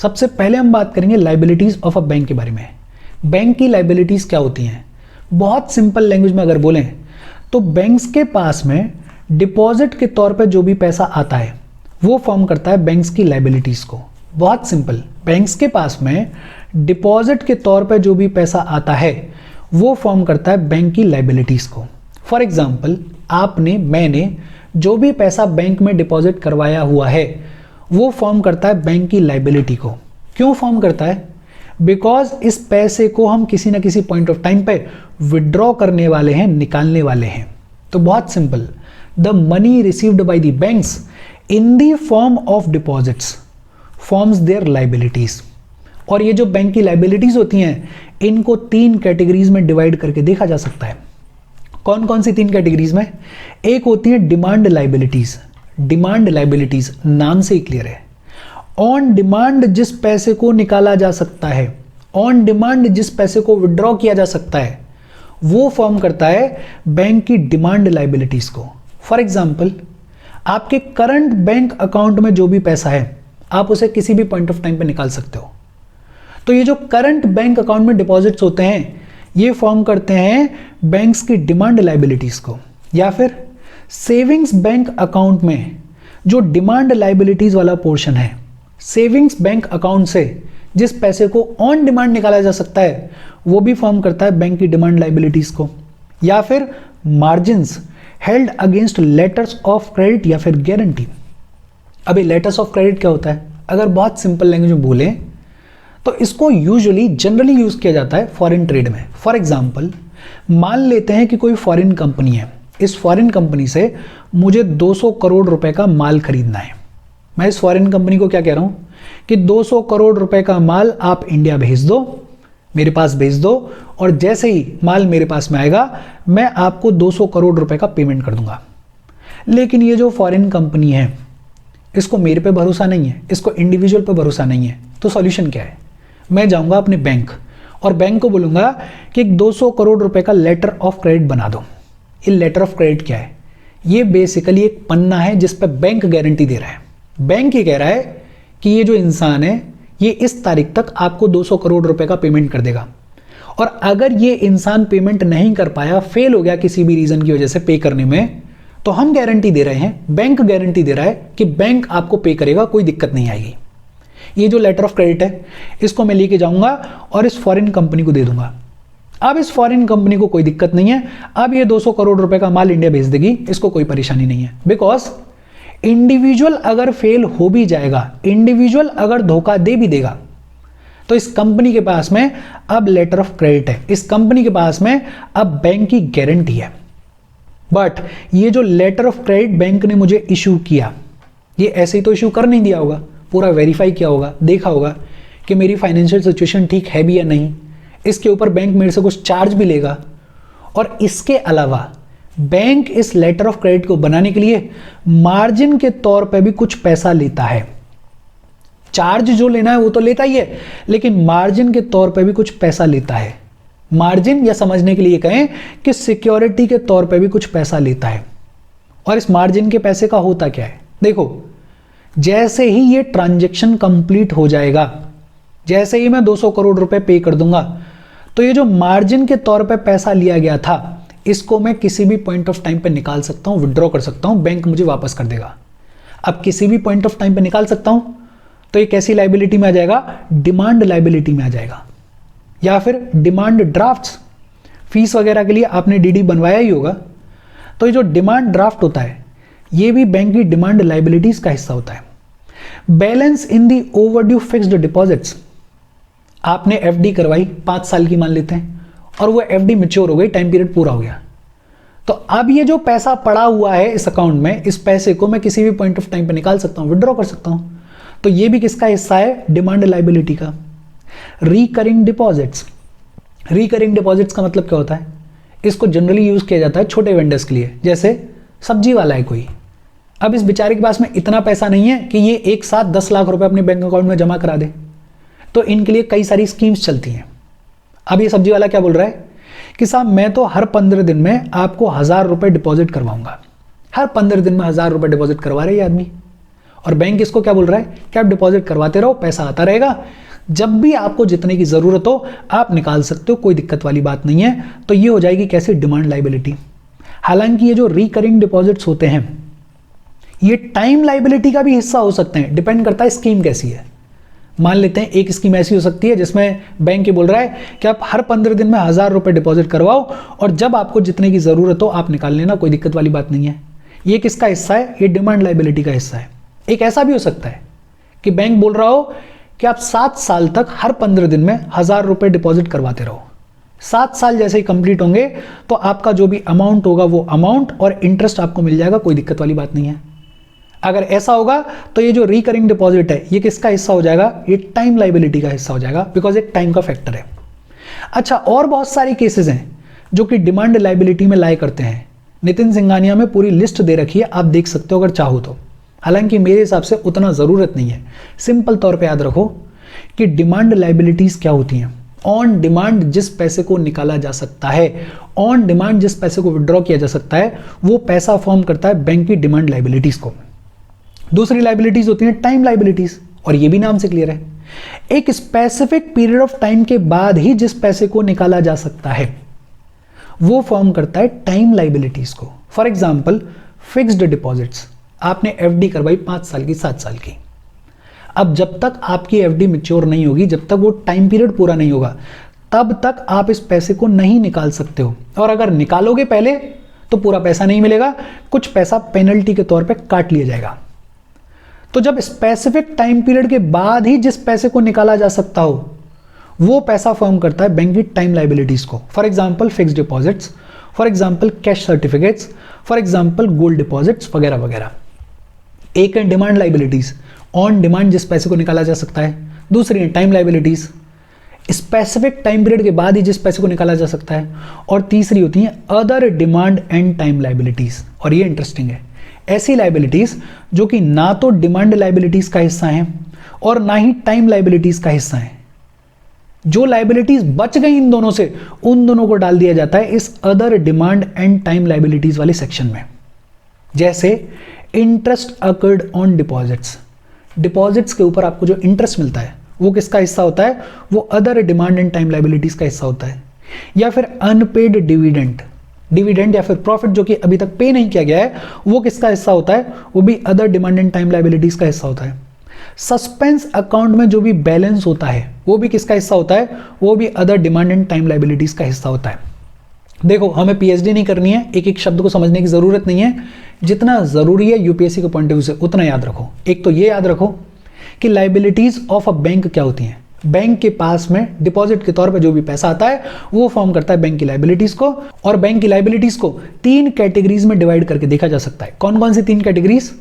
सबसे पहले हम बात करेंगे लाइबिलिटीज ऑफ अ बैंक के बारे में। बैंक की लाइबिलिटीज क्या होती हैं? बहुत सिंपल लैंग्वेज में अगर बोलें तो बैंक्स के पास में डिपॉजिट के तौर पे जो भी पैसा आता है वो फॉर्म करता है बैंक्स की लाइबिलिटीज को। बहुत सिंपल, बैंक्स के पास में डिपॉजिट के तौर पे जो भी पैसा आता है वो फॉर्म करता है बैंक की लाइबिलिटीज को। फॉर एग्जाम्पल, आपने मैंने जो भी पैसा बैंक में डिपॉजिट करवाया हुआ है वो फॉर्म करता है बैंक की लाइबिलिटी को। क्यों फॉर्म करता है? बिकॉज इस पैसे को हम किसी ना किसी पॉइंट ऑफ टाइम पे विड्रॉ करने वाले हैं, निकालने वाले हैं। तो बहुत simple, the money received by the banks in the form of deposits forms their liabilities. और ये जो बैंक की लाइबिलिटीज होती हैं इनको 3 कैटेगरीज में डिवाइड करके देखा जा सकता है। कौन कौन सी 3 कैटेगरीज में? एक होती है डिमांड लाइबिलिटीज। डिमांड लाइबिलिटीज नाम से ही क्लियर है, ऑन डिमांड जिस पैसे को निकाला जा सकता है, ऑन डिमांड जिस पैसे को विड्रॉ किया जा सकता है वो फॉर्म करता है बैंक की डिमांड लाइबिलिटीज को। फॉर एग्जाम्पल, आपके करंट बैंक अकाउंट में जो भी पैसा है आप उसे किसी भी पॉइंट ऑफ टाइम पे निकाल सकते हो। तो ये जो करंट बैंक अकाउंट में डिपॉजिट्स होते हैं ये फॉर्म करते हैं बैंक्स की डिमांड लाइबिलिटीज को। या फिर सेविंग्स बैंक अकाउंट में जो डिमांड लाइबिलिटीज वाला पोर्शन है, सेविंग्स बैंक अकाउंट से जिस पैसे को ऑन डिमांड निकाला जा सकता है वो भी फॉर्म करता है बैंक की डिमांड लाइबिलिटीज को। या फिर margins held against letters of credit या फिर गारंटी। अभी लेटर्स ऑफ क्रेडिट क्या होता है? अगर बहुत सिंपल लैंग्वेज में बोले तो इसको यूजुअली जनरली यूज किया जाता है फॉरेन ट्रेड में। फॉर एग्जाम्पल, मान लेते हैं कि कोई फॉरेन कंपनी है, इस फॉरेन कंपनी से मुझे 200 करोड़ रुपए का माल खरीदना है। मैं इस फॉरेन कंपनी को क्या कह रहा हूं कि 200 करोड़ रुपए का माल आप इंडिया भेज दो, मेरे पास भेज दो, और जैसे ही माल मेरे पास में आएगा मैं आपको 200 करोड़ रुपए का पेमेंट कर दूंगा। लेकिन ये जो फॉरेन कंपनी है इसको मेरे पे भरोसा नहीं है, इसको इंडिविजुअल पे भरोसा नहीं है। तो सॉल्यूशन क्या है? मैं जाऊंगा अपने बैंक और बैंक को बोलूंगा कि 200 करोड़ रुपए का लेटर ऑफ क्रेडिट बना दो। ये लेटर ऑफ क्रेडिट क्या है? ये बेसिकली एक पन्ना है जिस पे बैंक गारंटी दे रहा है। बैंक ये कह रहा है कि ये जो इंसान है ये इस तारीख तक आपको 200 करोड़ रुपए का पेमेंट कर देगा, और अगर ये इंसान पेमेंट नहीं कर पाया, फेल हो गया किसी भी रीजन की वजह से पे करने में, तो हम गारंटी दे रहे हैं, बैंक गारंटी दे रहा है कि बैंक आपको पे करेगा, कोई दिक्कत नहीं आएगी। ये जो लेटर ऑफ क्रेडिट है इसको मैं लेके जाऊंगा और इस फॉरेन कंपनी को दे दूंगा। अब इस फॉरेन कंपनी को कोई दिक्कत नहीं है, अब ये 200 करोड़ रुपए का माल इंडिया भेज देगी, इसको कोई परेशानी नहीं है। बिकॉज इंडिविजुअल अगर फेल हो भी जाएगा, इंडिविजुअल अगर धोखा दे भी देगा, तो इस कंपनी के पास में अब लेटर ऑफ क्रेडिट है, इस कंपनी के पास में अब बैंक की गारंटी है। बट ये जो लेटर ऑफ क्रेडिट बैंक ने मुझे इशू किया, ये ऐसे ही तो इशू कर नहीं दिया होगा, पूरा वेरीफाई किया होगा, देखा होगा कि मेरी फाइनेंशियल सिचुएशन ठीक है भी या नहीं। इसके ऊपर बैंक मेरे से कुछ चार्ज भी लेगा, और इसके अलावा बैंक इस लेटर ऑफ क्रेडिट को बनाने के लिए मार्जिन के तौर पे भी कुछ पैसा लेता है। चार्ज जो लेना है वो तो लेता ही है, लेकिन मार्जिन के तौर पे भी कुछ पैसा लेता है। मार्जिन, या समझने के लिए कहें कि सिक्योरिटी के तौर पे भी कुछ पैसा लेता है। और इस मार्जिन के पैसे का होता क्या है? देखो, जैसे ही ये ट्रांजैक्शन कंप्लीट हो जाएगा, जैसे ही मैं 200 करोड़ रुपए पे कर दूंगा, तो ये जो मार्जिन के तौर पे पैसा लिया गया था इसको मैं किसी भी पॉइंट ऑफ टाइम पे निकाल सकता हूं, विड्रॉ कर सकता हूं, बैंक मुझे वापस कर देगा। अब किसी भी पॉइंट ऑफ टाइम पे निकाल सकता हूं तो ये कैसी लाइबिलिटी में आ जाएगा? डिमांड लाइबिलिटी में आ जाएगा। या फिर डिमांड ड्राफ्ट्स, फीस वगैरह के लिए आपने डीडी बनवाया ही होगा, तो ये जो डिमांड ड्राफ्ट होता है ये भी बैंक की डिमांड लाइबिलिटीज का हिस्सा होता है। बैलेंस इन दी ओवरड्यू फिक्स्ड डिपॉजिट्स, आपने एफडी करवाई 5 साल की मान लेते हैं, और वो एफडी मैच्योर हो गई, टाइम पीरियड पूरा हो गया, तो अब ये जो पैसा पड़ा हुआ है इस अकाउंट में, इस पैसे को मैं किसी भी पॉइंट ऑफ टाइम पे निकाल सकता हूं, विड्रॉ कर सकता हूं। तो ये भी किसका हिस्सा है? डिमांड लाइबिलिटी का। रिकरिंग डिपॉजिट्स, रिकरिंग डिपॉजिट्स का मतलब क्या होता है? इसको जनरली यूज किया जाता है छोटे वेंडर्स के लिए, जैसे सब्जी वाला है कोई, अब इस बेचारे के पास में इतना पैसा नहीं है कि ये एक साथ 10 लाख रुपए अपने बैंक अकाउंट में जमा करा दे, तो इनके लिए कई सारी स्कीम्स चलती हैं। अब ये सब्जी वाला क्या बोल रहा है कि साहब मैं तो हर 15 दिन में आपको 1000 रुपए डिपॉजिट करवाऊंगा, हर 15 दिन में 1000 रुपए डिपॉजिट करवा रहे ये आदमी, और बैंक इसको क्या बोल रहा है कि आप डिपॉजिट करवाते रहो, पैसा आता रहेगा, जब भी आपको जितने की जरूरत हो आप निकाल सकते हो, कोई दिक्कत वाली बात नहीं है। तो ये हो जाएगी कैसे, डिमांड लायबिलिटी। हालांकि ये जो रिकरिंग डिपॉजिट्स होते हैं ये टाइम लायबिलिटी का भी हिस्सा हो सकते हैं, डिपेंड करता है स्कीम कैसी है। मान लेते हैं एक स्कीम ऐसी हो सकती है जिसमें बैंक ये बोल रहा है कि आप हर 15 दिन में 1000 रुपए डिपॉजिट करवाओ और जब आपको जितने की जरूरत हो आप निकाल लेना, कोई दिक्कत वाली बात नहीं है। ये किसका हिस्सा है, ये डिमांड लायबिलिटी का हिस्सा है। एक ऐसा भी हो सकता है कि बैंक बोल रहा हो कि आप 7 साल तक हर 15 दिन में 1000 रुपए डिपॉजिट करवाते रहो। 7 साल जैसे ही कंप्लीट होंगे तो आपका जो भी अमाउंट होगा वो अमाउंट और इंटरेस्ट आपको मिल जाएगा, कोई दिक्कत वाली बात नहीं है। अगर ऐसा होगा तो ये जो रिकरिंग डिपॉजिट है ये किसका हिस्सा हो जाएगा, ये टाइम लायबिलिटी का हिस्सा हो जाएगा, बिकॉज एक टाइम का फैक्टर है। अच्छा, और बहुत सारी केसेस हैं जो कि डिमांड लायबिलिटी में लाई करते हैं। नितिन सिंघानिया में पूरी लिस्ट दे रखी है, आप देख सकते हो अगर चाहो तो। हालांकि मेरे हिसाब से उतना जरूरत नहीं है। सिंपल तौर पे याद रखो कि डिमांड लायबिलिटीज क्या होती हैं। ऑन डिमांड जिस पैसे को निकाला जा सकता है, ऑन डिमांड जिस पैसे को विड्रॉ किया जा सकता है, वो पैसा फॉर्म करता है बैंक की डिमांड लायबिलिटीज को। दूसरी लायबिलिटीज होती हैं टाइम लायबिलिटीज, और ये भी नाम से क्लियर है, एक स्पेसिफिक पीरियड ऑफ टाइम के बाद ही जिस पैसे को निकाला जा सकता है वो फॉर्म करता है टाइम लायबिलिटीज को। फॉर एग्जाम्पल फिक्स्ड डिपॉजिट्स, आपने एफडी करवाई 5 साल की 7 साल की, अब जब तक आपकी एफडी मैच्योर नहीं होगी, जब तक वो टाइम पीरियड पूरा नहीं होगा, तब तक आप इस पैसे को नहीं निकाल सकते हो। और अगर निकालोगे पहले तो पूरा पैसा नहीं मिलेगा, कुछ पैसा पेनल्टी के तौर पे काट लिया जाएगा। तो जब स्पेसिफिक टाइम पीरियड के बाद ही जिस पैसे को निकाला जा सकता हो वो पैसा फॉर्म करता है बैंक की टाइम लायबिलिटीज को। For example fixed deposits, for example cash certificates, for example gold deposits वगैरह वगैरह। एक है डिमांड लायबिलिटीज, ऑन डिमांड जिस पैसे को निकाला जा सकता है। दूसरी है time liabilities, specific time period के बाद ही जिस पैसे को निकाला जा सकता है। और तीसरी होती है other demand and time liabilities, और ये इंटरेस्टिंग है, ऐसी लायबिलिटीज जो कि ना तो डिमांड लायबिलिटीज का हिस्सा है और ना ही टाइम लायबिलिटीज का हिस्सा है। जो लायबिलिटीज बच गई इन दोनों से, उन दोनों को डाल दिया जाता है इस other demand and time liabilities वाले सेक्शन में। जैसे interest occurred on deposits, deposits के ऊपर आपको जो इंटरेस्ट मिलता है वो किसका हिस्सा होता है, वो other demand and time liabilities का हिस्सा होता है। या फिर अनपेड डिविडेंड, डिविडेंड या फिर प्रॉफिट जो कि अभी तक पे नहीं किया गया है, वो किसका हिस्सा होता है, वो भी other demand and time liabilities का हिस्सा होता है। सस्पेंस अकाउंट में जो भी बैलेंस होता है वो भी किसका हिस्सा होता है, वो भी other demand and time liabilities का हिस्सा होता है। देखो, हमें पीएचडी नहीं करनी है, एक एक शब्द को समझने की जरूरत नहीं है, जितना जरूरी है यूपीएससी के पॉइंट ऑफ व्यू से उतना याद रखो। एक तो ये याद रखो कि लायबिलिटीज ऑफ अ बैंक क्या होती हैं। बैंक के पास में डिपॉजिट के तौर पर जो भी पैसा आता है वो फॉर्म करता है बैंक की लायबिलिटीज को। और बैंक की लायबिलिटीज को 3 कैटेगरीज में डिवाइड करके देखा जा सकता है। कौन कौन सी 3 कैटेगरीज,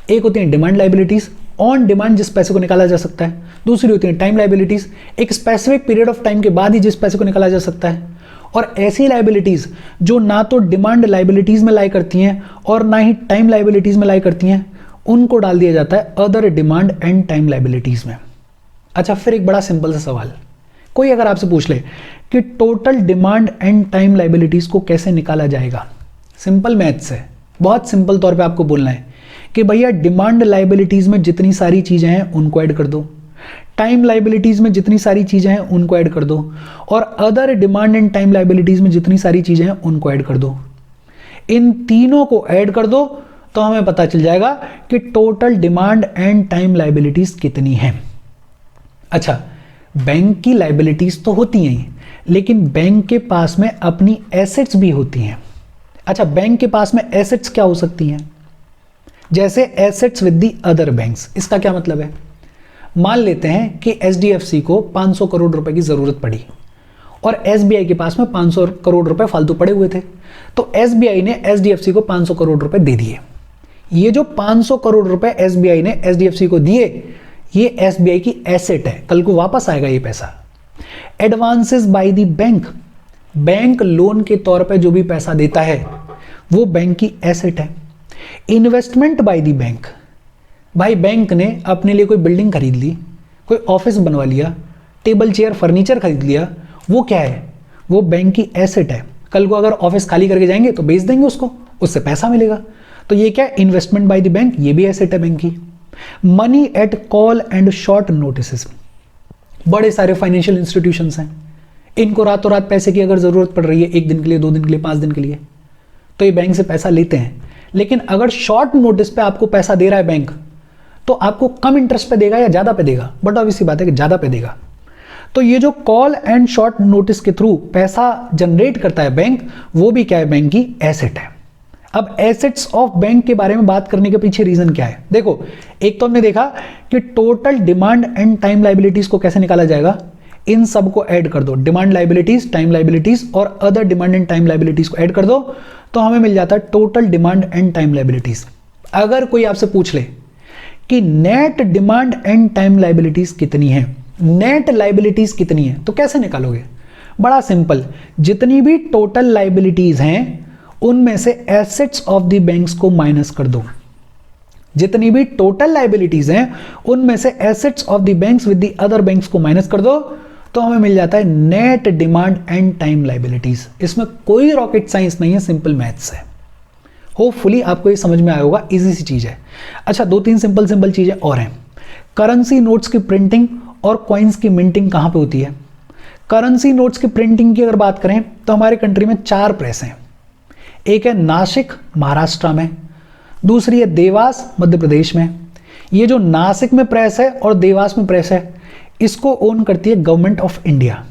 एक होती है डिमांड लायबिलिटीज, ऑन डिमांड जिस पैसे को निकाला जा सकता है। दूसरी होती है टाइम लायबिलिटीज, एक स्पेसिफिक पीरियड ऑफ टाइम के बाद ही जिस पैसे को निकाला जा सकता है। और ऐसी लायबिलिटीज जो ना तो डिमांड लायबिलिटीज में लाई करती हैं और ना ही टाइम लायबिलिटीज में लाई करती हैं, उनको डाल दिया जाता है other demand and time liabilities में। अच्छा, फिर एक बड़ा सिंपल सा सवाल, कोई अगर आपसे पूछ ले कि total demand and time liabilities को कैसे निकाला जाएगा, सिंपल मैथ्स है, बहुत सिंपल तौर पे आपको बोलना है कि भैया डिमांड लायबिलिटीज में जितनी सारी चीजें हैं उनको ऐड कर दो, टाइम लायबिलिटीज में जितनी सारी चीजें हैं उनको ऐड कर दो, और other demand and time liabilities में जितनी सारी चीजें हैं उनको ऐड कर दो। इन तीनों को ऐड कर दो तो हमें पता चल जाएगा कि total demand and time liabilities कितनी हैं। अच्छा, बैंक की लायबिलिटीज तो होती हैं, लेकिन बैंक के पास में अपनी एसेट्स भी होती हैं। अच्छा, बैंक के पास में एसेट्स क्या हो सकती हैं, जैसे assets with the other banks. इसका क्या मतलब है, मान लेते हैं कि एचडीएफसी को 500 करोड़ रुपए की जरूरत पड़ी और एसबीआई के पास में 500 करोड़ रुपए फालतू पड़े हुए थे, तो एसबीआई ने एचडीएफसी को 500 करोड़ रुपए दे दिए। ये जो 500 करोड़ रुपए एसबीआई ने एचडीएफसी को दिए, ये एसबीआई की एसेट है, कल को वापस आएगा ये पैसा। Advances by the bank, bank loan के तौर पे जो भी पैसा देता है वो बैंक की एसेट है। इन्वेस्टमेंट बाय द बैंक, भाई बैंक ने अपने लिए कोई बिल्डिंग खरीद ली, कोई ऑफिस बनवा लिया, टेबल चेयर फर्नीचर खरीद लिया, वो क्या है, वो बैंक की एसेट है। कल को अगर ऑफिस खाली करके जाएंगे तो बेच देंगे उसको, उससे पैसा मिलेगा। तो ये क्या है, इन्वेस्टमेंट बाय द बैंक, ये भी एसेट है बैंक की। Money at call and short notice. बड़े सारे फाइनेंशियल इंस्टीट्यूशंस हैं, इनको रातों रात पैसे की अगर जरूरत पड़ रही है, 1 दिन के लिए, 2 दिन के लिए, 5 दिन के लिए, तो ये बैंक से पैसा लेते हैं। लेकिन अगर शॉर्ट नोटिस पे आपको पैसा दे रहा है बैंक, तो आपको कम इंटरेस्ट पे देगा या ज्यादा पे देगा? बट ऑब्वियसली बात है कि ज्यादा पे देगा। तो ये जो कॉल एंड शॉर्ट नोटिस के थ्रू पैसा जनरेट करता है बैंक, वो भी क्या है? बैंक की एसेट है। अब एसेट्स ऑफ बैंक के बारे में बात करने के पीछे रीजन क्या है? देखो, एक तो हमने देखा कि total demand and time liabilities को कैसे निकाला जाएगा, इन सब को ऐड कर दो, डिमांड लायबिलिटीज, टाइम लायबिलिटीज और other demand and time liabilities को ऐड कर दो, तो हमें मिल जाता है total demand and time liabilities. अगर कोई आपसे पूछ ले कि net demand and time liabilities कितनी है, नेट लायबिलिटीज कितनी है, तो कैसे निकालोगे? बड़ा सिंपल, जितनी भी टोटल लायबिलिटीज हैं उनमें से एसेट्स ऑफ द बैंक्स को माइनस कर दो। जितनी भी टोटल लायबिलिटीज हैं उनमें से assets of the banks with the other banks को माइनस कर दो, तो हमें मिल जाता है net demand and time liabilities. इसमें कोई रॉकेट साइंस नहीं है, सिंपल मैथ्स है। होपफुली आपको ये समझ में आया होगा, इजी सी चीज है। अच्छा, 2-3 सिंपल चीजें और हैं। करेंसी नोट्स की प्रिंटिंग और कॉइन्स की मिंटिंग कहां पे होती है? करेंसी नोट्स की प्रिंटिंग की अगर बात करें तो हमारे कंट्री में 4 प्रेस हैं। एक है नासिक महाराष्ट्र में, दूसरी है देवास मध्य प्रदेश में। ये जो नासिक में प्रेस है और देवास में प्रेस है, इसको ओन करती है गवर्नमेंट ऑफ इंडिया।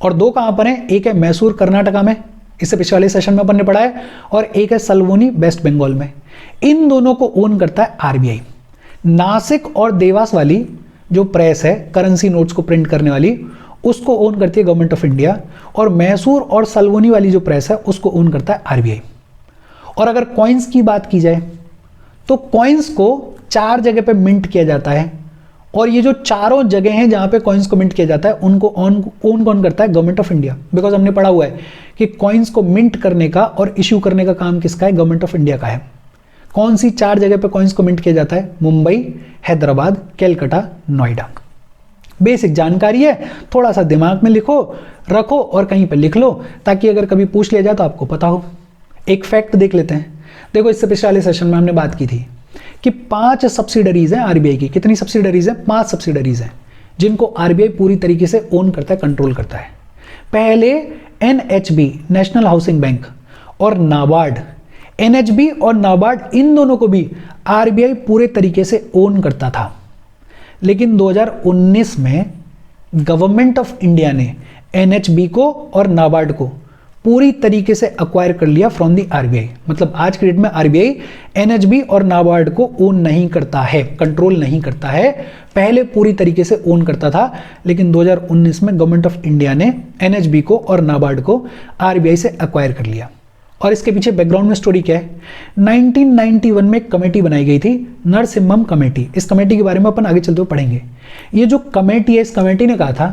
और 2 कहां पर है? एक है मैसूर कर्नाटका में, इससे पिछले वाले सेशन में अपन ने पढ़ा है, और एक है सलवोनी वेस्ट बंगाल में। इन दोनों को ओन करता है आरबीआई। नासिक और देवास वाली जो प्रेस है करेंसी नोट्स को प्रिंट करने वाली, उसको ओन करती है गवर्नमेंट ऑफ इंडिया, और मैसूर और सलवोनी वाली जो प्रेस है उसको ओन करता है आरबीआई। और अगर कॉइन्स की बात की जाए तो कॉइन्स को 4 जगह पे मिंट किया जाता है, और ये जो चारों जगह हैं जहां पे कॉइन्स को मिंट किया जाता है उनको ओन कौन करता है? Government of India. बिकॉज हमने पढ़ा हुआ है कि कॉइन्स को मिंट करने का और इश्यू करने का काम किसका है? गवर्नमेंट ऑफ इंडिया का है। कौन सी 4 जगह पे कॉइन्स को मिंट किया जाता है? मुंबई, हैदराबाद, कैलकाटा, नोएडा। बेसिक जानकारी है, थोड़ा सा दिमाग में लिखो रखो और कहीं पे लिख लो, ताकि अगर कभी पूछ लिया जाए तो आपको पता हो। एक फैक्ट देख लेते हैं। देखो, इससे पिछले वाले सेशन में हमने बात की थी कि 5 सब्सिडरीज हैं आरबीआई की। कितनी सब्सिडरीज हैं? 5 सब्सिडरीज हैं, जिनको आरबीआई पूरी तरीके से ओन करता है, कंट्रोल करता है। पहले एनएचबी, नेशनल हाउसिंग बैंक, और नाबार्ड। एनएचबी और नाबार्ड, इन दोनों को भी आरबीआई पूरे तरीके से ओन करता था। लेकिन 2019 में गवर्नमेंट ऑफ इंडिया ने एनएचबी को और नाबार्ड को पूरी तरीके से अक्वायर कर लिया फ्रॉम दी आरबीआई। मतलब आज के डेट में आरबीआई एनएचबी और नाबार्ड को ओन नहीं करता है, कंट्रोल नहीं करता है। पहले पूरी तरीके से ओन करता था, लेकिन 2019 में गवर्नमेंट ऑफ इंडिया ने एनएचबी को और नाबार्ड को आरबीआई से अक्वायर कर लिया। और इसके पीछे बैकग्राउंड में स्टोरी क्या है? 1991 में एक कमेटी बनाई गई थी, नरसिम्हम कमेटी। इस कमेटी के बारे में अपन आगे चलते हुए पढ़ेंगे। ये जो कमेटी है, इस कमेटी ने कहा था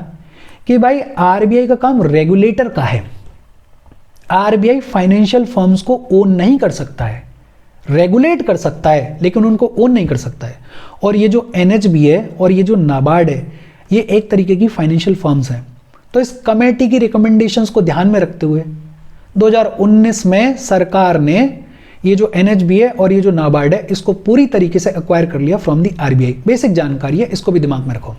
कि भाई आरबीआई का काम रेगुलेटर का है। आरबीआई फाइनेंशियल फर्म्स को ओन नहीं कर सकता है, रेगुलेट कर सकता है लेकिन उनको ओन नहीं कर सकता है। और ये जो एनएचबी है और ये जो नाबार्ड है, ये एक तरीके की फाइनेंशियल फर्म्स हैं। तो इस कमेटी की रिकमेंडेशंस को ध्यान में रखते हुए 2019 में सरकार ने ये जो एनएचबी है और ये जो नाबार्ड है, इसको पूरी तरीके से एक्वायर कर लिया फ्रॉम दी आरबीआई। बेसिक जानकारी है, इसको भी दिमाग में रखो।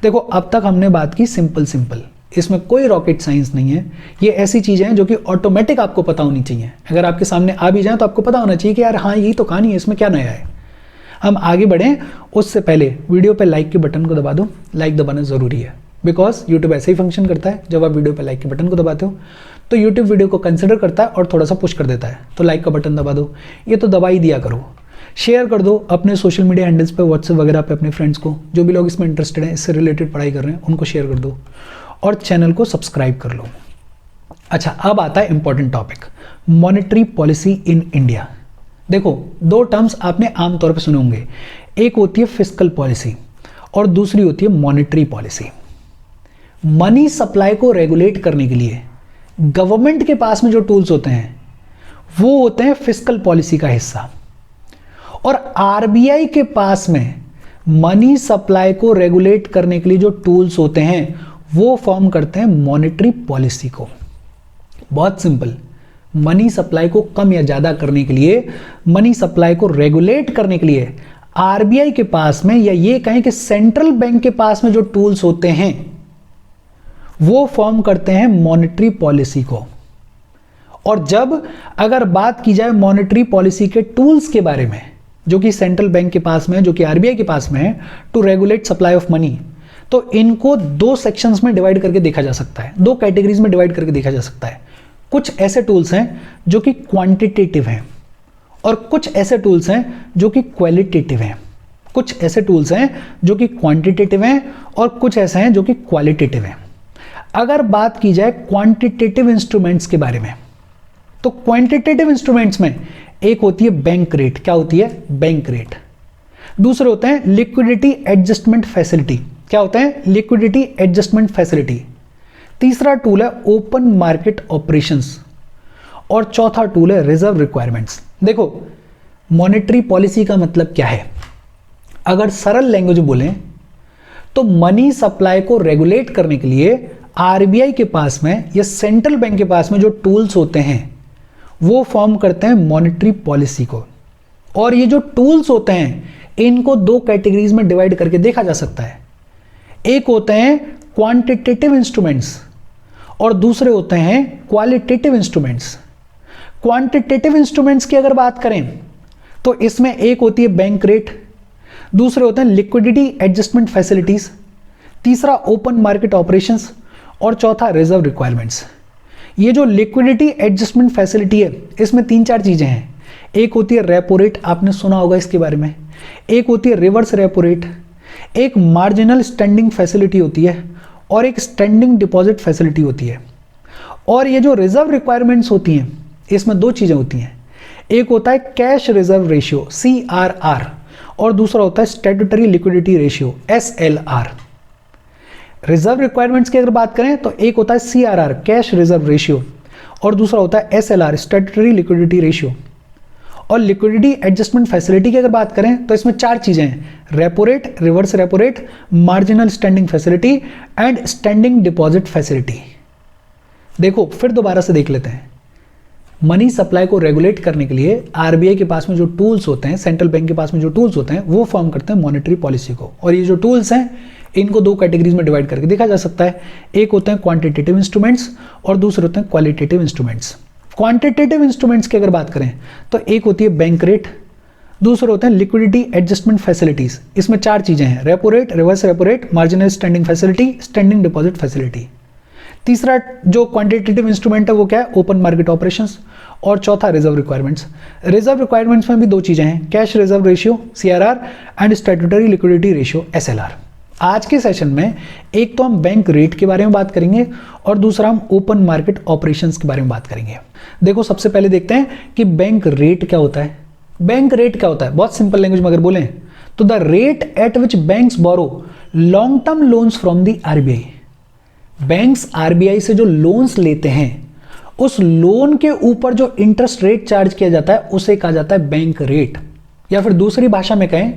देखो, अब तक हमने बात की सिंपल, इसमें कोई रॉकेट साइंस नहीं है। ये ऐसी चीजें हैं जो कि ऑटोमेटिक आपको पता होनी चाहिए। अगर आपके सामने आ भी जाए तो आपको पता होना चाहिए कि यार हाँ, यही तो कहानी है, इसमें क्या नया है। हम आगे बढ़ें उससे पहले वीडियो पे लाइक के बटन को दबा दो। लाइक दबाना जरूरी है, बिकॉज यूट्यूब ऐसे ही फंक्शन करता है। जब आप वीडियो पे लाइक के बटन को दबाते हो तो यूट्यूब वीडियो को कंसिडर करता है और थोड़ा सा पुश कर देता है। तो लाइक का बटन दबा दो, ये तो दबा ही दिया करो। शेयर कर दो अपने सोशल मीडिया हैंडल्स पे, व्हाट्सएप वगैरह पे अपने फ्रेंड्स को, जो भी लोग इसमें इंटरेस्टेड हैं, इससे रिलेटेड पढ़ाई कर रहे हैं, उनको शेयर कर दो और चैनल को सब्सक्राइब कर लो। अच्छा, अब आता है important topic, monetary policy in India. देखो, 2 टर्म्स आपने आमतौर पे सुने होंगे, एक होती है फिस्कल पॉलिसी और दूसरी होती है मॉनेटरी पॉलिसी। मनी सप्लाई को रेगुलेट करने के लिए गवर्नमेंट के पास में जो टूल्स होते हैं वो होते हैं फिस्कल पॉलिसी का हिस्सा, और आरबीआई के पास में मनी सप्लाई को रेगुलेट करने के लिए जो टूल्स होते हैं वो फॉर्म करते हैं मॉनेटरी पॉलिसी को। बहुत सिंपल, मनी सप्लाई को कम या ज्यादा करने के लिए, मनी सप्लाई को रेगुलेट करने के लिए आरबीआई के पास में, या ये कहें कि सेंट्रल बैंक के पास में जो टूल्स होते हैं वो फॉर्म करते हैं मॉनेटरी पॉलिसी को। और जब अगर बात की जाए मॉनेटरी पॉलिसी के टूल्स के बारे में जो कि सेंट्रल बैंक के पास में है, जो कि आरबीआई के पास में है, to regulate supply of money, तो इनको दो सेक्शंस में डिवाइड करके देखा जा सकता है, दो कैटेगरीज में डिवाइड करके देखा जा सकता है। कुछ ऐसे टूल्स हैं जो कि क्वांटिटेटिव हैं और कुछ ऐसे टूल्स हैं जो कि क्वालिटेटिव हैं। कुछ ऐसे टूल्स हैं जो कि क्वांटिटेटिव हैं और कुछ ऐसे हैं जो कि क्वालिटेटिव हैं। अगर बात की जाए क्वांटिटेटिव इंस्ट्रूमेंट्स के बारे में, तो क्वांटिटेटिव इंस्ट्रूमेंट्स में एक होती है बैंक रेट। क्या होती है? Bank rate. दूसरे होते हैं लिक्विडिटी एडजस्टमेंट फैसिलिटी। क्या होता है? Liquidity adjustment facility. तीसरा टूल है ओपन मार्केट ऑपरेशंस और चौथा टूल है रिजर्व रिक्वायरमेंट्स। देखो, मॉनेटरी पॉलिसी का मतलब क्या है? अगर सरल लैंग्वेज बोलें तो मनी सप्लाई को रेगुलेट करने के लिए आरबीआई के पास में या सेंट्रल बैंक के पास में जो टूल्स होते हैं वो फॉर्म करते हैं मॉनेटरी पॉलिसी को। और ये जो टूल्स होते हैं इनको दो कैटेगरीज में डिवाइड करके देखा जा सकता है। एक होते हैं क्वांटिटेटिव इंस्ट्रूमेंट्स और दूसरे होते हैं क्वालिटेटिव इंस्ट्रूमेंट्स। क्वांटिटेटिव इंस्ट्रूमेंट्स की अगर बात करें तो इसमें एक होती है बैंक रेट, दूसरे होते हैं लिक्विडिटी एडजस्टमेंट फैसिलिटीज, तीसरा ओपन मार्केट ऑपरेशंस और चौथा रिजर्व रिक्वायरमेंट्स। ये जो लिक्विडिटी एडजस्टमेंट फैसिलिटी है इसमें तीन चार चीजें हैं। एक होती है रेपो रेट, आपने सुना होगा इसके बारे में। एक होती है रिवर्स रेपो रेट, एक मार्जिनल स्टैंडिंग फैसिलिटी होती है और एक स्टैंडिंग डिपॉजिट फैसिलिटी होती है। और ये जो रिजर्व रिक्वायरमेंट्स होती हैं इसमें दो चीजें होती हैं। एक होता है कैश रिजर्व रेशियो CRR और दूसरा होता है statutory liquidity ratio SLR। Reserve requirements की अगर बात करें तो एक होता है CRR कैश रिजर्व रेशियो और दूसरा होता है SLR स्टैट्यूटरी लिक्विडिटी रेशियो। और लिक्विडिटी एडजस्टमेंट फैसिलिटी की अगर बात करें तो इसमें चार चीजें हैं: repo rate, reverse repo rate, marginal standing facility and standing deposit facility. देखो फिर दोबारा से देख लेते हैं। मनी सप्लाई को रेगुलेट करने के लिए आरबीआई के पास में जो टूल्स होते हैं, सेंट्रल बैंक के पास में जो टूल्स होते हैं वो फॉर्म करते हैं मॉनेटरी पॉलिसी को। और ये जो टूल्स हैं इनको दो कैटेगरीज में डिवाइड करके देखा जा सकता है। एक होते हैं क्वांटिटेटिव इंस्ट्रूमेंट्स और दूसरे होते हैं क्वालिटेटिव इंस्ट्रूमेंट्स। क्वांटिटेटिव इंस्ट्रूमेंट्स की अगर बात करें तो एक होती है बैंक रेट, दूसरे होते हैं लिक्विडिटी एडजस्टमेंट फैसिलिटीज। इसमें चार चीजें हैं: repo rate, reverse repo rate, marginal standing facility, standing deposit facility. तीसरा जो क्वांटिटेटिव इंस्ट्रूमेंट है वो क्या है? Open market operations. और चौथा रिजर्व रिक्वायरमेंट्स। रिजर्व रिक्वायरमेंट्स में भी दो चीजें हैं: cash reserve ratio CRR and statutory liquidity ratio SLR। आज के सेशन में एक तो हम बैंक रेट के बारे में बात करेंगे और दूसरा हम ओपन मार्केट ऑपरेशंस के बारे में बात करेंगे। देखो सबसे पहले देखते हैं कि बैंक रेट क्या होता है। बैंक रेट क्या होता है? बहुत सिंपल लैंग्वेज में अगर बोलें तो the rate at which banks borrow long term loans from the RBI. Banks RBI से जो लोन्स लेते हैं उस लोन के ऊपर जो इंटरेस्ट रेट चार्ज किया जाता है उसे कहा जाता है बैंक रेट। या फिर दूसरी भाषा में कहें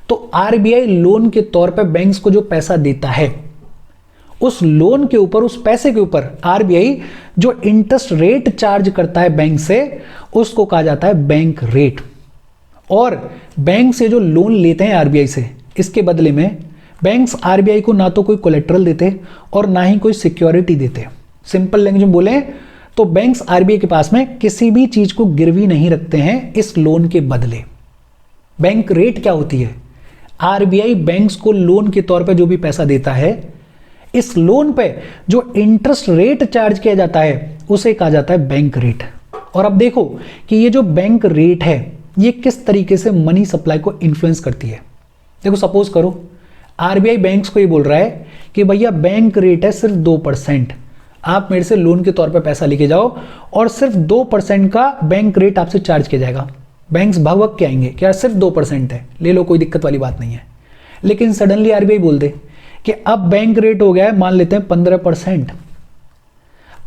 तो आरबीआई लोन के तौर पर बैंक्स को जो पैसा देता है उस लोन के ऊपर, उस पैसे के ऊपर आरबीआई जो इंटरेस्ट रेट चार्ज करता है बैंक से उसको कहा जाता है बैंक रेट। और बैंक से जो लोन लेते हैं आरबीआई से, इसके बदले में बैंक्स आरबीआई को ना तो कोई कोलेट्रल देते और ना ही कोई सिक्योरिटी देते। सिंपल लैंग्वेज में बोले तो बैंक्स आरबीआई के पास में किसी भी चीज को गिरवी नहीं रखते हैं इस लोन के बदले। बैंक रेट क्या होती है? आरबीआई बैंक्स को लोन के तौर पर जो भी पैसा देता है, इस लोन पे जो इंटरेस्ट रेट चार्ज किया जाता है उसे कहा जाता है बैंक रेट। और अब देखो कि ये जो बैंक रेट है ये किस तरीके से मनी सप्लाई को इन्फ्लुएंस करती है। देखो सपोज करो आरबीआई बैंक्स को ये बोल रहा है कि भैया बैंक रेट है सिर्फ 2%, आप मेरे से लोन के तौर पे पैसा लेके जाओ और सिर्फ 2% का बैंक रेट आपसे चार्ज किया जाएगा। बैंक्स भाग के आएंगे क्या सिर्फ 2% है, ले लो, कोई दिक्कत वाली बात नहीं है। लेकिन सडनली आरबीआई बोल दे कि अब बैंक रेट हो गया है, मान लेते हैं 15%।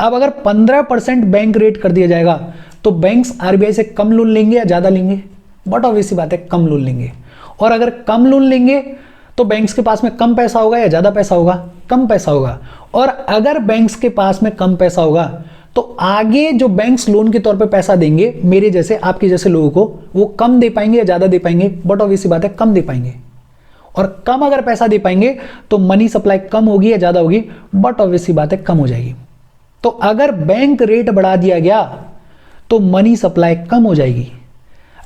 अब अगर 15% बैंक रेट कर दिया जाएगा तो बैंक्स आरबीआई से कम लोन लेंगे या ज्यादा लेंगे? बट ऑब्वियस सी बात है, कम लोन लेंगे। और अगर कम लोन लेंगे तो बैंक्स के पास में कम पैसा होगा या ज्यादा पैसा होगा? कम पैसा होगा। और अगर बैंक्स के पास में कम पैसा होगा तो आगे जो बैंक्स लोन के तौर पे पैसा देंगे मेरे जैसे आपके जैसे लोगों को, वो कम दे पाएंगे या ज़्यादा दे पाएंगे? बट ऑब्वियस सी बात है कम दे पाएंगे। और कम अगर पैसा दे पाएंगे तो मनी सप्लाई कम होगी या ज़्यादा होगी? बट ऑब्वियस सी बात है कम हो जाएगी। तो अगर बैंक रेट बढ़ा दिया गया तो मनी सप्लाई कम हो जाएगी।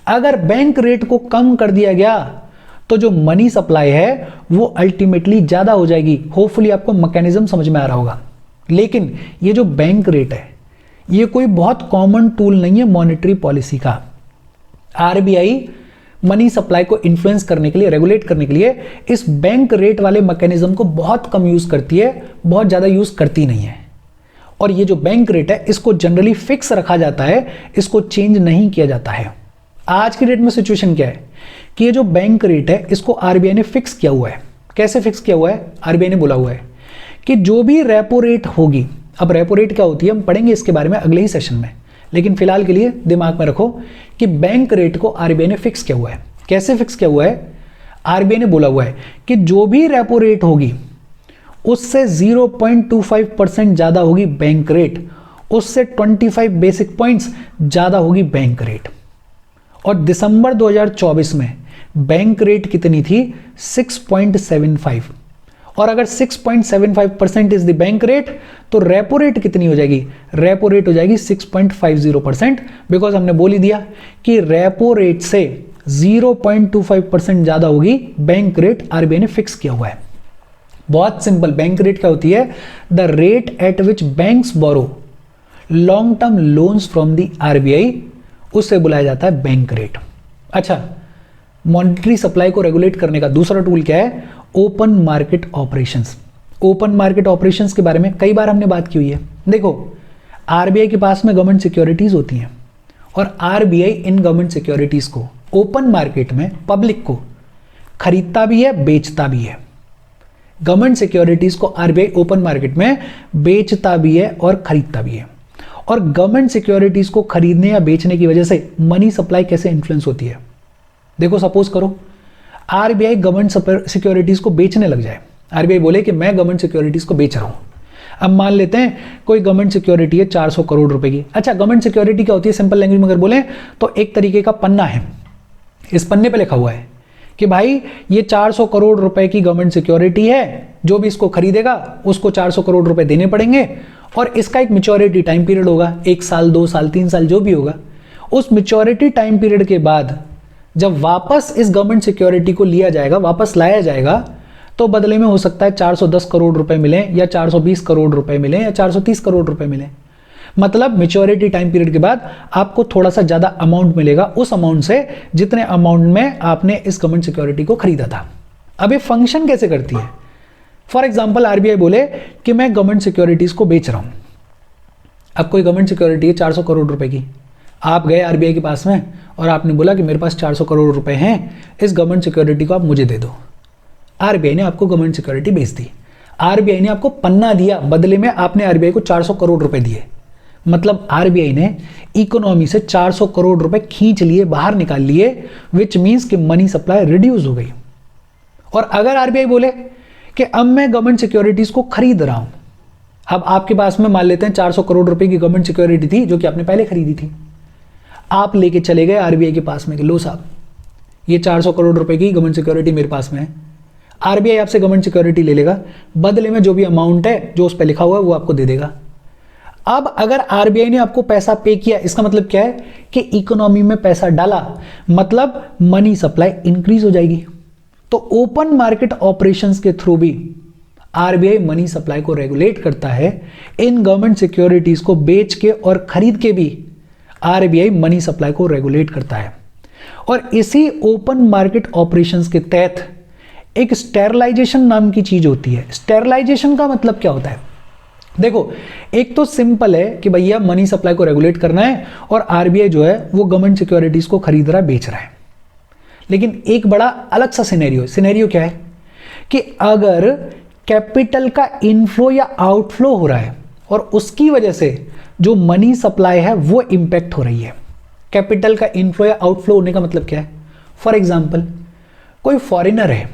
अगर बैंक रेट को कम कर दिया गया तो जो मनी सप्लाई है वो अल्टीमेटली ज़्यादा हो जाएगी। होपफुली आपको मैकेनिज्म समझ में आ रहा होगा। लेकिन ये जो बैंक रेट है ये कोई बहुत कॉमन टूल नहीं है मॉनेटरी पॉलिसी का। आरबीआई मनी सप्लाई को इन्फ्लुएंस करने के लिए, रेगुलेट करने के लिए इस बैंक रेट वाले मैकेनिज्म को बहुत कम यूज करती है, बहुत ज्यादा यूज करती नहीं है। और ये जो बैंक रेट है इसको जनरली फिक्स रखा जाता है, इसको चेंज नहीं किया जाता है। आज की डेट में सिचुएशन क्या है कि ये जो बैंक रेट है इसको आरबीआई ने फिक्स किया हुआ है। कैसे फिक्स किया हुआ है? आरबीआई ने बोला हुआ है कि जो भी रेपो रेट होगी, अब रेपो रेट क्या होती है हम पढ़ेंगे इसके बारे में अगले ही सेशन में, लेकिन फिलहाल के लिए दिमाग में रखो कि बैंक रेट को आरबीआई ने फिक्स किया हुआ है। कैसे फिक्स किया हुआ है? आरबीआई ने बोला हुआ है कि जो भी रेपो रेट होगी उससे 0.25% ज्यादा होगी बैंक रेट, उससे 25 बेसिक पॉइंट्स ज्यादा होगी बैंक रेट। और दिसंबर 2024 में बैंक रेट कितनी थी? 6.75। और अगर 6.75% इज द बैंक रेट तो रेपो रेट कितनी हो जाएगी? रेपो रेट हो जाएगी 6.50%, बिकॉज हमने बोल ही दिया कि रेपो रेट से 0.25% ज्यादा होगी बैंक रेट, आरबीआई ने फिक्स किया हुआ है। बहुत सिंपल, बैंक रेट क्या होती है? The rate at which banks borrow long term loans from the RBI, उससे बुलाया जाता है बैंक रेट। अच्छा, मॉनेटरी सप्लाई को रेगुलेट करने का दूसरा टूल क्या है? Open market operations. Open market operations के बारे में कई बार हमने बात की हुई है। देखो, आरबीआई के पास में गवर्नमेंट सिक्योरिटीज होती हैं और आरबीआई इन गवर्नमेंट सिक्योरिटीज को ओपन मार्केट में पब्लिक को खरीदता भी है, बेचता भी है। गवर्नमेंट सिक्योरिटीज को आरबीआई ओपन मार्केट में बेचता भी है और खरीदता भी है। और गवर्नमेंट सिक्योरिटीज को खरीदने या बेचने की वजह से मनी सप्लाई कैसे इन्फ्लुएंस होती है? देखो, सपोज करो आरबीआई गवर्नमेंट सिक्योरिटीज को बेचने लग जाए। आरबीआई बोले कि मैं गवर्नमेंट सिक्योरिटीज को बेच रहा हूं। अब मान लेते हैं कोई गवर्नमेंट सिक्योरिटी है 400 करोड़ रुपए की। अच्छा, गवर्नमेंट सिक्योरिटी क्या होती है? सिंपल लैंग्वेज में अगर बोले तो एक तरीके का पन्ना है। इस पन्ने पे लिखा हुआ है कि भाई ये 400 करोड़ रुपए की गवर्नमेंट सिक्योरिटी है, जो भी इसको खरीदेगा उसको 400 करोड़ रुपए देने पड़ेंगे और इसका एक मैच्योरिटी टाइम पीरियड होगा, 1 साल, 2 साल, 3 साल, जो भी होगा। उस मैच्योरिटी टाइम पीरियड के बाद जब वापस इस गवर्नमेंट सिक्योरिटी को लिया जाएगा, वापस लाया जाएगा, तो बदले में हो सकता है 410 करोड़ रुपए मिले या 420 करोड़ रुपए मिले या 430 करोड़ रुपए मिले। मतलब मैच्योरिटी टाइम पीरियड के बाद आपको थोड़ा सा ज्यादा अमाउंट मिलेगा उस अमाउंट से जितने अमाउंट में आपने इस गवर्नमेंट सिक्योरिटी को खरीदा था। अब ये फंक्शन कैसे करती है? फॉर एग्जाम्पल, आरबीआई बोले कि मैं गवर्नमेंट सिक्योरिटीज को बेच रहा हूं। अब कोई गवर्नमेंट सिक्योरिटी है 400 करोड़ रुपए की, आप गए आरबीआई के पास में और आपने बोला कि मेरे पास 400 करोड़ रुपए हैं, इस गवर्नमेंट सिक्योरिटी को आप मुझे दे दो। आरबीआई ने आपको गवर्नमेंट सिक्योरिटी बेच दी। आरबीआई ने आपको पन्ना दिया, बदले में आपने आरबीआई को 400 करोड़ रुपए दिए। मतलब आरबीआई ने इकोनॉमी से 400 करोड़ रुपए खींच लिए, बाहर निकाल लिए, विच मींस कि मनी सप्लाई रिड्यूस हो गई। और अगर आरबीआई बोले कि अब मैं गवर्नमेंट सिक्योरिटीज को खरीद रहा हूं, अब आपके पास में मान लेते हैं 400 करोड़ रुपए की गवर्नमेंट सिक्योरिटी थी जो कि आपने पहले खरीदी थी, आप लेके चले गए आरबीआई के पास में कि लो साहब, ये 400 करोड़ रुपए की गवर्नमेंट सिक्योरिटी मेरे पास में है। आरबीआई आपसे गवर्नमेंट सिक्योरिटी ले लेगा, बदले में जो भी अमाउंट है जो उस पर लिखा हुआ है वो आपको दे देगा। अब अगर आरबीआई ने आपको पैसा पे किया, इसका मतलब क्या है कि इकोनॉमी में पैसा डाला, मतलब मनी सप्लाई इंक्रीज हो जाएगी। तो ओपन मार्केट ऑपरेशंस के थ्रू भी आरबीआई मनी सप्लाई को रेगुलेट करता है। इन गवर्नमेंट सिक्योरिटीज को बेच के और खरीद के भी आरबीआई मनी सप्लाई को रेगुलेट करता है। और इसी ओपन मार्केट ऑपरेशंस के तहत एक स्टेरलाइजेशन नाम की चीज होती है। स्टेरलाइजेशन का मतलब क्या होता है? देखो, एक तो सिंपल है कि भैया मनी सप्लाई को रेगुलेट करना है और आरबीआई जो है वो गवर्नमेंट सिक्योरिटीज को खरीद रहा है, बेच रहा है। लेकिन एक बड़ा अलग सा सिनेरियो क्या है कि अगर कैपिटल का इनफ्लो या आउटफ्लो हो रहा है और उसकी वजह से जो मनी सप्लाई है वो इंपैक्ट हो रही है। कैपिटल का इनफ्लो या आउटफ्लो होने का मतलब क्या है? फॉर एग्जाम्पल, कोई फॉरेनर है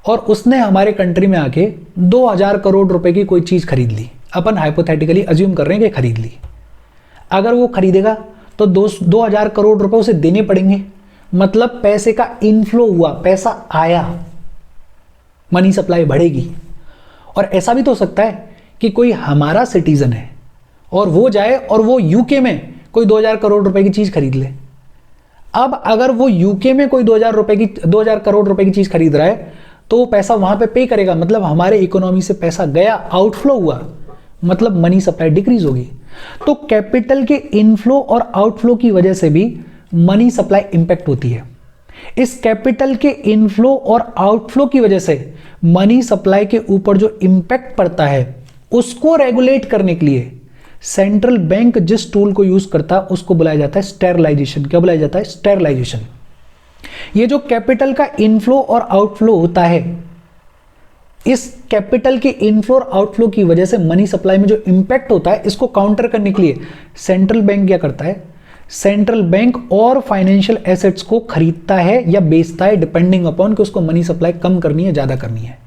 और उसने हमारे कंट्री में आके 2000 करोड़ रुपए की कोई चीज खरीद ली। अपन हाइपोथेटिकली अज्यूम कर रहे हैं कि खरीद ली। अगर वो खरीदेगा तो 2,000 करोड़ रुपए उसे देने पड़ेंगे, मतलब पैसे का इनफ्लो हुआ, पैसा आया, मनी सप्लाई बढ़ेगी। और ऐसा भी तो हो सकता है कि कोई हमारा सिटीजन है और वो जाए और वो यूके में कोई 2,000 करोड़ रुपए की चीज खरीद ले। अब अगर वो यूके में कोई 2,000 करोड़ रुपए की चीज खरीद रहा है तो वो पैसा वहां पे पे करेगा, मतलब हमारे इकोनॉमी से पैसा गया, आउटफ्लो हुआ, मतलब मनी सप्लाई डिक्रीज होगी। तो कैपिटल के इनफ्लो और आउटफ्लो की वजह से भी मनी सप्लाई इंपैक्ट होती है। इस कैपिटल के इनफ्लो और आउटफ्लो की वजह से मनी सप्लाई के ऊपर जो इंपैक्ट पड़ता है उसको रेगुलेट करने के लिए सेंट्रल बैंक जिस टूल को यूज करता है उसको बुलाया जाता है स्टेरलाइजेशन। क्या बुलाया जाता है? स्टेरलाइजेशन। ये जो कैपिटल का इनफ्लो और आउटफ्लो होता है, इस कैपिटल के इनफ्लो और आउटफ्लो की वजह से मनी सप्लाई में जो इंपैक्ट होता है, इसको काउंटर करने के लिए सेंट्रल बैंक क्या करता है? सेंट्रल बैंक और फाइनेंशियल एसेट्स को खरीदता है या बेचता है, डिपेंडिंग अपॉन कि उसको मनी सप्लाई कम करनी है, ज्यादा करनी है।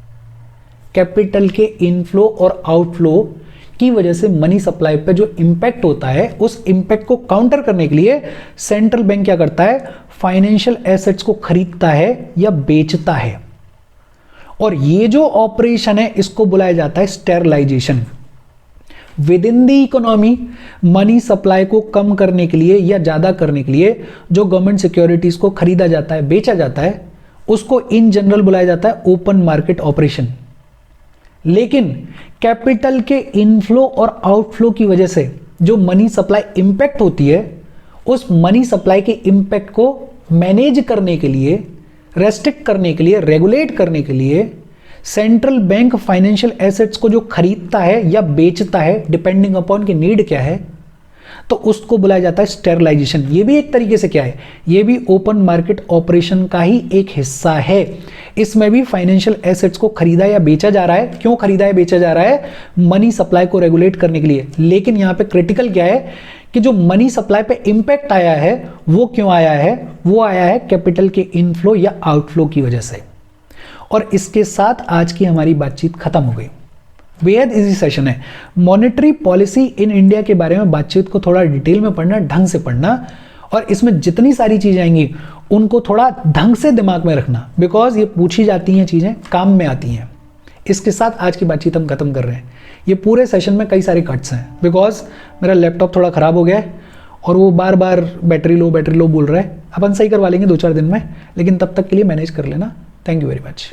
कैपिटल के इनफ्लो और आउटफ्लो की वजह से मनी सप्लाई पे जो इंपैक्ट होता है, उस इंपैक्ट को काउंटर करने के लिए सेंट्रल बैंक क्या करता है? फाइनेंशियल एसेट्स को खरीदता है या बेचता है। और ये जो ऑपरेशन है इसको बुलाया जाता है sterilisation. With in the economy money supply को कम करने के लिए या ज्यादा करने के लिए जो गवर्नमेंट सिक्योरिटीज को खरीदा जाता है, बेचा जाता है, उसको इन जनरल बुलाया जाता है ओपन मार्केट ऑपरेशन। लेकिन कैपिटल के इनफ्लो और आउटफ्लो की वजह से जो मनी सप्लाई इंपैक्ट होती है, उस मनी सप्लाई के इंपैक्ट को मैनेज करने के लिए, रेस्ट्रिक्ट करने के लिए, रेगुलेट करने के लिए सेंट्रल बैंक फाइनेंशियल एसेट्स को जो खरीदता है या बेचता है, डिपेंडिंग अपॉन की नीड क्या है, तो उसको बुलाया जाता है स्टेरलाइजेशन। ये भी एक तरीके से क्या है? ये भी ओपन मार्केट ऑपरेशन का ही एक हिस्सा है। इसमें भी फाइनेंशियल एसेट्स को खरीदा या बेचा जा रहा है। क्यों खरीदा या बेचा जा रहा है? मनी सप्लाई को रेगुलेट करने के लिए। लेकिन यहां पे क्रिटिकल क्या है कि जो मनी सप्लाई पे इंपैक्ट आया है वो क्यों आया है? वो आया है कैपिटल के इनफ्लो या आउटफ्लो की वजह से। और इसके साथ आज की हमारी बातचीत खत्म हो गई। बेहद इजी सेशन है। मॉनेटरी पॉलिसी इन इंडिया के बारे में बातचीत को थोड़ा डिटेल में पढ़ना, ढंग से पढ़ना, और इसमें जितनी सारी चीजें आएंगी उनको थोड़ा ढंग से दिमाग में रखना, बिकॉज ये पूछी जाती हैं चीजें, काम में आती हैं। इसके साथ आज की बातचीत हम खत्म कर रहे हैं। ये पूरे सेशन में कई सारे कट्स हैं, बिकॉज मेरा लैपटॉप थोड़ा खराब हो गया है और वो बार बार बैटरी लो बोल रहा है। अपन सही करवा लेंगे 2-4 दिन में, लेकिन तब तक के लिए मैनेज कर लेना। Thank you very much.